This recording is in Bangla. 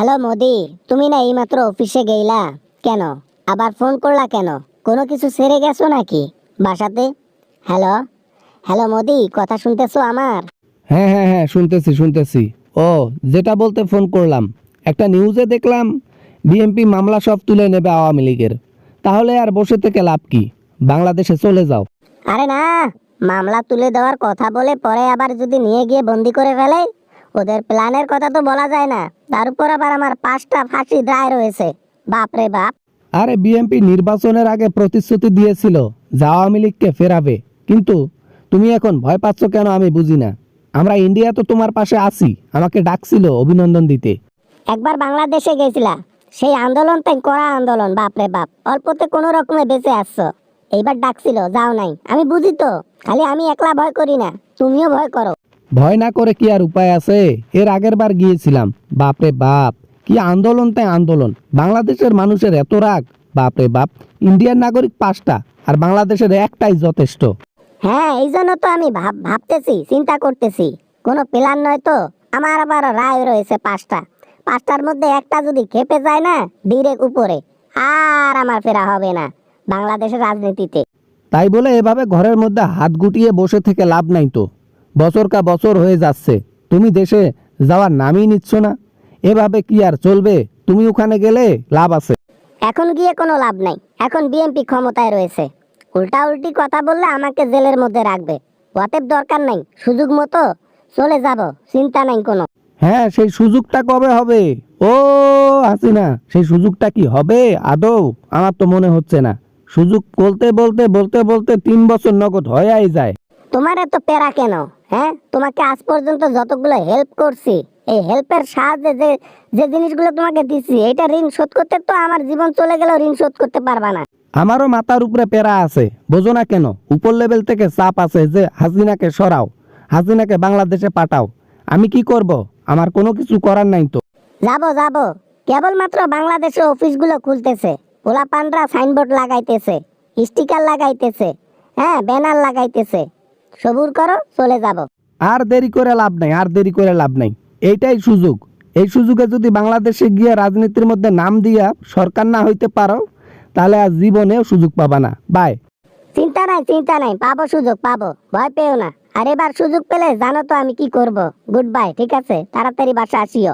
হ্যালো মোদি, তুমি না এইমাত্র অফিসে গেইলা কেন? আবার ফোন করলা কেন? কোনো কিছু সেরে গেছো নাকি বাসাতে? হ্যালো হ্যালো মোদি, কথা শুনতেছো আমার? হ্যাঁ হ্যাঁ হ্যাঁ, শুনতেছি শুনতেছি। ও, যেটা বলতে ফোন করলাম, একটা নিউজে দেখলাম বিএনপি মামলা সব তুলে নেবে আওয়ামী লীগের। তাহলে আর বসে থেকে লাভ কি? বাংলাদেশে চলে যাও। আরে না, মামলা তুলে দেওয়ার কথা বলে পরে আবার যদি নিয়ে গিয়ে বন্দি করে ফেলে, ওদের প্ল্যানের কথা তো বলা যায় না। তার উপর আবার আমার 5টা ফাঁসি দায় রয়েছে। বাপ রে বাপ। আরে বিএনপি নির্বাচনের আগে প্রতিশ্রুতি দিয়েছিল যে আওয়ামী লীগকে ফেরাবে, কিন্তু তুমি এখন ভয় পাচ্ছ কেন আমি বুঝি না। আমরা ইন্ডিয়া তো তোমার পাশে আছি, আমাকে ডাকছিল অভিনন্দন দিতে। একবার বাংলাদেশে গেছিলা, সেই আন্দোলন তাই করা আন্দোলন, বাপ রে বাপ। অল্পতে কোনো রকমে বেঁচে আসছো, এইবার ডাকছিল যাও নাই। আমি বুঝি তো, খালি আমি একলা ভয় করি না, তুমিও ভয় করো। ভয় না করে কি আর উপায় আছে? এর আগের বার গিয়েছিলাম, বাপরে বাপ, কি আন্দোলন তাই আন্দোলন। বাংলাদেশের মানুষের এত রাগ, বাপরে বাপ। ইন্ডিয়ার নাগরিক 5টা, আর বাংলাদেশের একটাই যথেষ্ট। হ্যাঁ, এই জন্য তো আমি ভাবতেছি, চিন্তা করতেছি। কোনো প্ল্যান নয় তো। আমার আবার রায় রয়েছে 5টা। 5টার মধ্যে একটা যদি খেপে যায় না, ডিরেক্ট উপরে। আর আমার ফেরা হবে না বাংলাদেশের রাজনীতিতে। তাই বলে এভাবে ঘরের মধ্যে হাত গুটিয়ে বসে থেকে লাভ নাই তো। বছর কা বছর হয়ে যাচ্ছে, তুমি দেশে যাওয়ার নামই নিচ্ছ না। এভাবে কি আর চলবে? তুমি ওখানে গেলে লাভ আছে। এখন গিয়ে কোনো লাভ নাই। এখন বিএনপি ক্ষমতায় রয়েছে। উল্টা উল্টি কথা বললে আমাকে জেলের মধ্যে রাখবে। অতএব দরকার নাই, সুযোগ মতো চলে যাব, চিন্তা নাই কোনো। হ্যাঁ, সেই সুযোগটা কবে হবে? ও হাসিনা, সেই সুযোগটা কি হবে আদৌ? আমার তো মনে হচ্ছে না। সুযোগ বলতে বলতে বলতে বলতে 3 বছর নগদ হয়েই যায়। তোমার এত প্যারা কেন? হ্যাঁ, তোমাকে আজ পর্যন্ত যতগুলো হেল্প করছি, এই হেল্পের সাহায্যে যে যে জিনিসগুলো তোমাকে দিছি, এটা ঋণ শোধ করতে তো আমার জীবন চলে গেলেও ঋণ শোধ করতে পারবা না। আমারও মাথার উপরে প্যারা আছে, বোঝো না কেন? উপর লেভেল থেকে চাপ আছে যে হাসিনাকে সরাও, হাসিনাকে বাংলাদেশে পাঠাও। আমি কি করব? আমার কোনো কিছু করার নাই তো। যাব যাব, কেবলমাত্র বাংলাদেশে অফিসগুলো খুলতেছে, পোলাপানরা সাইনবোর্ড লাগাইতেছে, স্টিকার লাগাইতেছে, হ্যাঁ ব্যানার লাগাইতেছে। সবুর করো, চলে যাব। আর দেরি করে লাভ নাই, আর দেরি করে লাভ নাই। এইটাই সুযোগ। এই সুযোগে যদি বাংলাদেশে গিয়ে রাজনীতির মধ্যে নাম দিয়া সরকার না হইতে পারো, তাহলে আর জীবনেও সুযোগ পাবা না। বাই। চিন্তা নাই চিন্তা নাই, পাবো সুযোগ পাবো, ভয় পেও না। আর এবার সুযোগ পেলে জানো তো আমি কি করব। গুড বাই, ঠিক আছে? তাড়াতাড়ি বাসা আসিও।